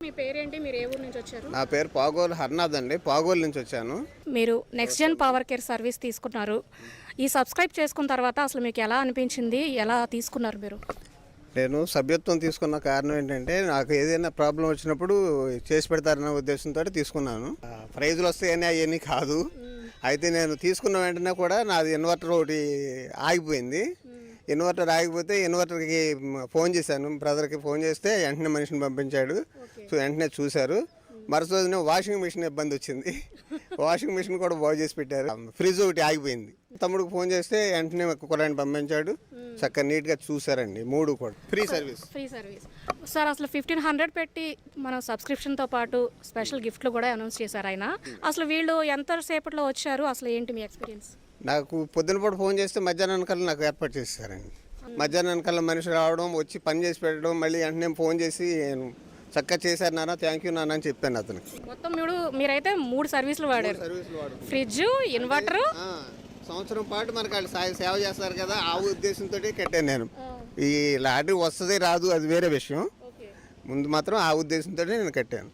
మీ పేరేంటి? మీరు ఏ ఊరు నుంచి వచ్చారు? నా పేరు పాగోలు హర్నాథ్ అండి. పాగోలు నుంచి వచ్చాను. మీరు next gen power care service తీసుకున్నారు. ఈ సబ్స్క్రైబ్ చేసుకున్న తర్వాత అసలు మీకు ఎలా అనిపించింది? ఎలా తీసుకున్నారు మీరు? నేను సభ్యత్వం తీసుకున్న కారణం ఏంటంటే నాకు ఏదైనా ప్రాబ్లం వచ్చినప్పుడు చేసి పెడతారన్న ఉద్దేశంతో తీసుకున్నాను. ప్రైజులు వస్తాయని అవన్నీ కాదు. అయితే నేను తీసుకున్న వెంటనే కూడా నాది ఇన్వర్టర్ ఒకటి ఆగిపోయింది. ఇన్వర్టర్ ఆగిపోతే ఇన్వర్టర్కి ఫోన్ చేశాను. బ్రదర్కి ఫోన్ చేస్తే వెంటనే మనిషిని పంపించాడు. సో వెంటనే చూశారు. మరుసటి రోజున వాషింగ్ మిషన్ ఇబ్బంది వచ్చింది. వాషింగ్ మిషన్ కూడా బాగు చేసి పెట్టారు. ఫ్రిడ్జ్ ఒకటి ఆగిపోయింది. తమ్ముడికి ఫోన్ చేస్తే వెంటనే కులాన్ని పంపించాడు. చక్కగా నీట్గా చూసారండి. 3 కూడా ఫ్రీ సర్వీస్. సార్ అసలు 1500 పెట్టి మన సబ్స్క్రిప్షన్తో పాటు స్పెషల్ గిఫ్ట్లు కూడా అనౌన్స్ చేశారు ఆయన. అసలు వీళ్ళు ఎంతసేపట్లో వచ్చారు? అసలు ఏంటి మీ ఎక్స్పీరియన్స్? నాకు పొద్దునపూట ఫోన్ చేస్తే మధ్యాహ్నానికల్లా నాకు ఏర్పాటు చేస్తారండి. మధ్యాహ్నానికల్లా మనిషి రావడం, వచ్చి పని చేసి పెట్టడం, మళ్ళీ వెంటనే ఫోన్ చేసి చక్కగా చేశారు నాన్న, థ్యాంక్ యూ నాన్న అని చెప్పాను అతనికి. మొత్తం మీరైతే 3 సర్వీసులు వాడారు. Fridge, inverter. సంవత్సరం పాటు మనకు వాళ్ళు సేవ చేస్తారు కదా, ఆ ఉద్దేశంతో కట్టాను నేను. ఈ లాటరీ వస్తుంది రాదు అది వేరే విషయం. ముందు మాత్రం ఆ ఉద్దేశంతో నేను కట్టాను.